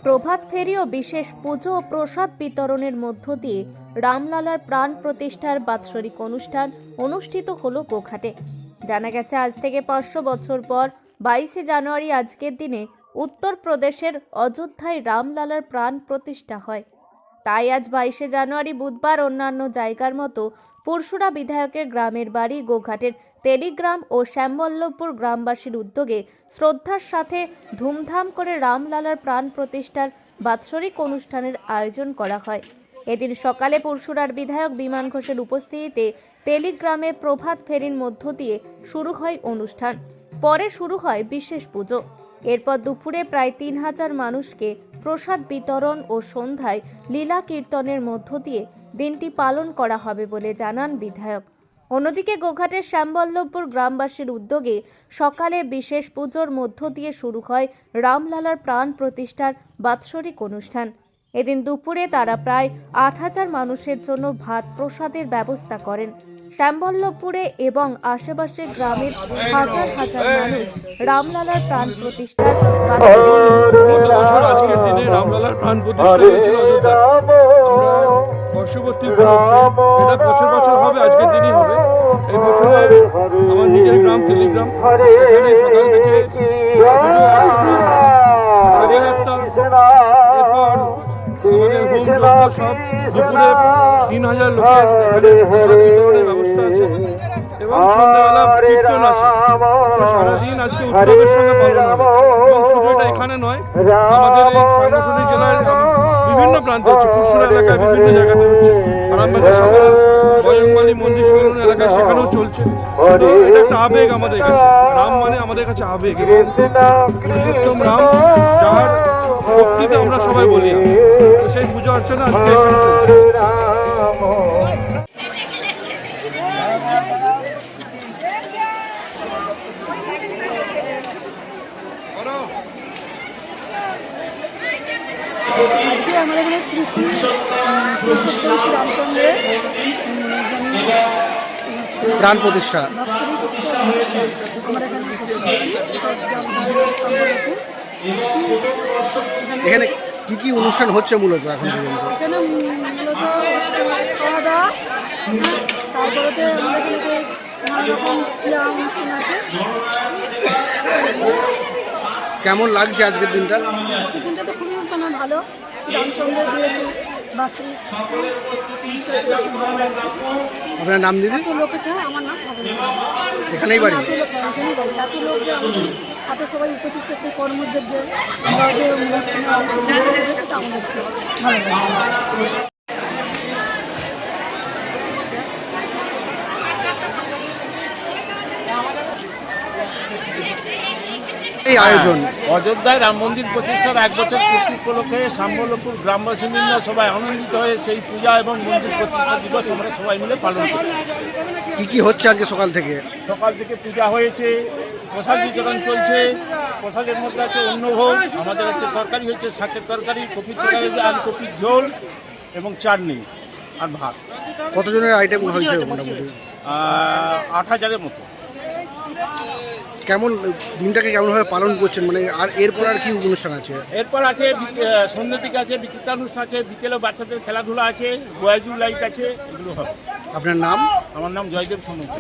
প্রভাত ফেরি ও বিশেষ পুজো ও প্রসাদ বিতরণের মধ্য দিয়ে রামলালার প্রাণ প্রতিষ্ঠার বাৎসরিক অনুষ্ঠান অনুষ্ঠিত হলো গোঘাটে। জানা গেছে, আজ থেকে 500 বছর পর 22শে জানুয়ারি আজকের দিনে উত্তরপ্রদেশের অযোধ্যায় রামলালার প্রাণ প্রতিষ্ঠা হয়। তাই আজ 22শে জানুয়ারি বুধবার অন্যান্য জায়গার মতো পুরশুরা বিধায়কের গ্রামের বাড়ি গোঘাটের তেলিগ্রাম ও শ্যামবল্লভপুর গ্রামবাসীর উদ্যোগে শ্রদ্ধার সাথে ধুমধাম করে রামলালার প্রাণ প্রতিষ্ঠার বাৎসরিক অনুষ্ঠানের আয়োজন করা হয়। এদিন সকালে পুরশুরার বিধায়ক বিমান ঘোষের উপস্থিতিতে তেলিগ্রামে প্রভাত ফেরির মধ্য দিয়ে শুরু হয় অনুষ্ঠান। পরে শুরু হয় বিশেষ পুজো। এরপর দুপুরে প্রায় 3000 মানুষকে প্রসাদ বিতরণ ও সন্ধ্যায় লীলা কীর্তনের মধ্য দিয়ে দিনটি পালন করা হবে বলে জানান বিধায়ক। অন্যদিকে গোঘাটের শ্যামবল্লভপুর গ্রামবাসীর উদ্যোগে সকালে বিশেষ পুজোর মধ্য দিয়ে শুরু হয় রামলালার প্রাণ প্রতিষ্ঠার বাৎসরিক অনুষ্ঠান। এদিন দুপুরে তারা প্রায় 8000 মানুষের জন্য ভাত প্রসাদের ব্যবস্থা করেন। শ্যামবল্লভপুরে এবং আশেপাশের গ্রামের হাজার হাজার মানুষ রামলালার প্রাণ প্রতিষ্ঠার আজকের দিনে রামলালার প্রাণ প্রতিষ্ঠা হয়েছিল অযোধ্যায়। বর্ষবর্তী এটা বছর বছর হবে, আজকের দিনই হবে। এই বছর আমার নিজের গ্রাম তেলিগ্রাম, এখানে সকাল থেকে এরপর আমাদের হোম যজ্ঞ সব, দুপুরে 3000 লোকের এখানে প্রসাদ বিতরণের ব্যবস্থা আছে এবং সন্ধ্যাবেলা কীর্তন আছে। সারাদিন আজকে উৎসবের সঙ্গে পালন হবে। এবং শুধু এটা এখানে নয়, আমাদের এই সাংগঠনিক জেলার বিভিন্ন প্রান্তে হচ্ছে, পুরশুরা এলাকায় বিভিন্ন জায়গাতে হচ্ছে, আরামবাগের সকালে বজরংবলী মন্দির সংলগ্ন এলাকায় সেখানেও চলছে। তো এটা একটা আবেগ আমাদের কাছে, রাম মানে আমাদের কাছে আবেগ, এবং পুরুষোত্তম রাম যার ভক্তিতে আমরা সবাই বলি, তো সেই পুজো অর্চনা আজকে আজকে আমাদের এখানে শ্রী শ্রী পুরুষোত্তম শ্রী রামচন্দ্রের প্রাণ প্রতিষ্ঠা আমরা এখানে কি কি অনুষ্ঠান হচ্ছে মূলত এখন পর্যন্ত? এখানে মূলত খাওয়া দাওয়া, তারপরে আমাদের এখানে নানা রকম ক্রীড়া অনুষ্ঠান আছে। কেমন লাগছে আজকের দিনটা? আজকের দিনটা তো খুবই ভালো, রামচন্দ্রের যেহেতু বাৎসরিক। আপনার নাম দিদি? লোক আছে, আমার নাম এখানেই বাড়ি? এত লোক হাতে সবাই উপস্থিত করছে কর্মযজ্ঞে, আমরা যে অনুষ্ঠানে অংশগ্রহণ করেছি সেটা আমাদের ভালো লাগে। এই আয়োজন অযোধ্যায় রাম মন্দির প্রতিষ্ঠার 1 বছর পূর্তি উপলক্ষে শ্যামবল্লভপুর গ্রামবাসীবৃন্দ সবাই আনন্দিত হয়ে সেই পূজা এবং মন্দির প্রতিষ্ঠা দিবস আমরা সবাই মিলে পালন করি। কি কি হচ্ছে আজকে সকাল থেকে? সকাল থেকে পূজা হয়েছে, প্রসাদ বিতরণ চলছে। প্রসাদের মধ্যে আছে অন্নভোগ, আমাদের হচ্ছে তরকারি হচ্ছে, শাকের তরকারি, কপির তরকারি, আলু কপির ঝোল এবং চাটনি আর ভাত। কতজনের আইটেম হয়েছে মোটামুটি? 8000-এর মতো। কেমন দিনটাকে কেমনভাবে পালন করছেন, মানে আর এরপর আর কি অনুষ্ঠান আছে? এরপর আছে সন্ধ্যের দিকে আছে বিচিত্রানুষ্ঠান আছে, বিকেলে বাচ্চাদের খেলাধুলা আছে, বয়াজু লাইট আছে, এগুলো হবে। আপনার নাম? আমার নাম জয়দেব সামন্ত।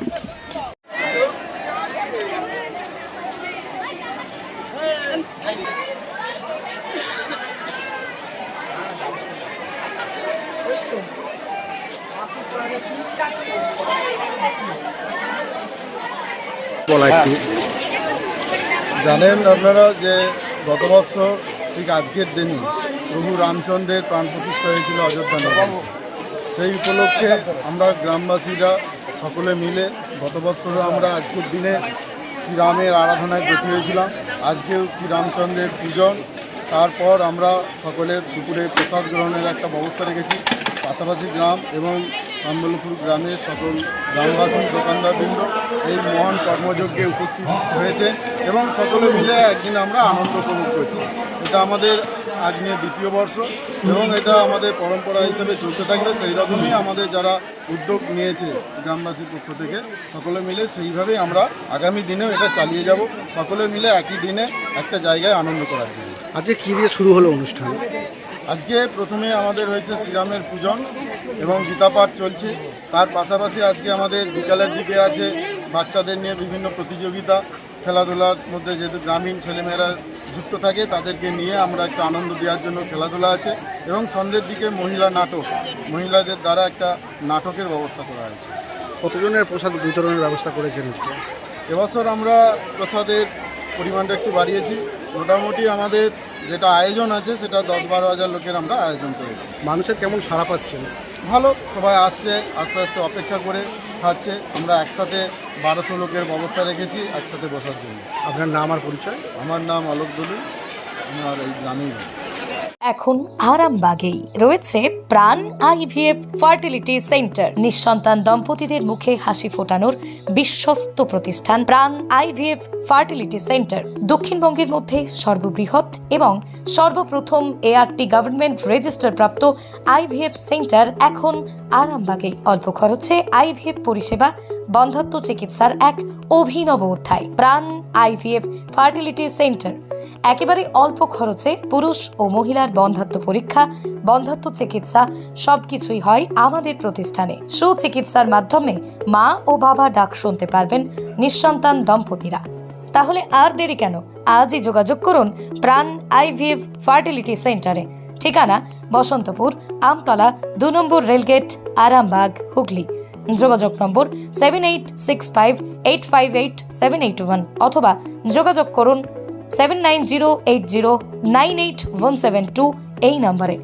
জানেন আপনারা যে গত বছর ঠিক আজকের দিনই প্রভু রামচন্দ্রের প্রাণ প্রতিষ্ঠা হয়েছিল অযোধ্যা নগরে। সেই উপলক্ষে আমরা গ্রামবাসীরা সকলে মিলে গত বছরও আমরা আজকের দিনে শ্রীরামের আরাধনায় ব্রতী হয়েছিলাম। আজকেও শ্রীরামচন্দ্রের পূজন, তারপর আমরা সকলের দুপুরে প্রসাদ গ্রহণের একটা ব্যবস্থা রেখেছি। পাশাপাশি গ্রাম এবং সম্বলপুর গ্রামের সকল গ্রামবাসী দোকানদারবৃন্দ এই মহান কর্মযজ্ঞে উপস্থিত হয়েছে এবং সকলে মিলে একদিন আমরা আনন্দ উপভোগ করছি। এটা আমাদের আজ নিয়ে 2য় বর্ষ এবং এটা আমাদের পরম্পরা হিসেবে চলতে থাকবে। সেই রকমই আমাদের যারা উদ্যোগ নিয়েছে গ্রামবাসীর পক্ষ থেকে সকলে মিলে সেইভাবেই আমরা আগামী দিনেও এটা চালিয়ে যাব, সকলে মিলে একই দিনে একটা জায়গায় আনন্দ করার জন্য। আজকে কী দিয়ে শুরু হলো অনুষ্ঠান? আজকে প্রথমে আমাদের হয়েছে শ্রীরামের পূজন এবং গীতাপাঠ চলছে। তার পাশাপাশি আজকে আমাদের বিকালের দিকে আছে বাচ্চাদের নিয়ে বিভিন্ন প্রতিযোগিতা, খেলাধুলার মধ্যে যেহেতু গ্রামীণ ছেলেমেয়েরা যুক্ত থাকে তাদেরকে নিয়ে আমরা একটা আনন্দ দেওয়ার জন্য খেলাধুলা আছে এবং সন্ধ্যের দিকে মহিলা নাটক, মহিলাদের দ্বারা একটা নাটকের ব্যবস্থা করা হয়েছে। কতজনের প্রসাদ বিতরণের ব্যবস্থা করেছেন আজকে? এবছর আমরা প্রসাদের পরিমাণটা একটু বাড়িয়েছি। মোটামুটি আমাদের যেটা আয়োজন আছে সেটা 10-12 হাজার লোকের আমরা আয়োজন করেছি। মানুষের কেমন সাড়া পাচ্ছেন? ভালো, সবাই আসছে, আস্তে আস্তে অপেক্ষা করে খাচ্ছে। আমরা একসাথে 1200 লোকের ব্যবস্থা রেখেছি একসাথে বসার জন্য। আপনার নাম আর পরিচয়? আমার নাম অলোক দলু, আমার এই গ্রামেই বাড়ি। এখন আরামবাগেই রয়েছে প্রাণ আইভিএফ ফার্টিলিটি সেন্টার। নিঃসন্তান দম্পতিদের মুখে হাসি ফোটানোর বিশ্বস্ত প্রতিষ্ঠান প্রাণ আইভিএফ ফার্টিলিটি সেন্টার দক্ষিণবঙ্গের মধ্যে সর্ববৃহৎ এবং সর্বপ্রথম এআরটি গভর্নমেন্ট রেজিস্টার প্রাপ্ত আইভিএফ সেন্টার এখন আরামবাগেই। অল্প খরচে আইভিএফ পরিষেবা, বন্ধ্যাত্ব চিকিৎসার এক অভিনব অধ্যায়। প্রাণ আইভিএফ ফার্টিলিটি সেন্টার একেবারে অল্প খরচে পুরুষ ও মহিলার বন্ধ্যাত্ব পরীক্ষা, বন্ধ্যাত্ব চিকিৎসা সবকিছুই হয় আমাদের প্রতিষ্ঠানে। সুচিকিৎসার মাধ্যমে মা ও বাবা ডাক শুনতে পারবেন নিঃসন্তান দম্পতিরা। তাহলে আর দেরি কেন? আজই যোগাযোগ করুন প্রাণ আইভিএফ ফার্টিলিটি সেন্টারে। ঠিকানা বসন্তপুর, আমতলা, 2 নম্বর রেলগেট, আরামবাগ, হুগলি। যোগাযোগ নম্বর 7865858781 অথবা যোগাযোগ করুন 7908098172 এই নম্বরে।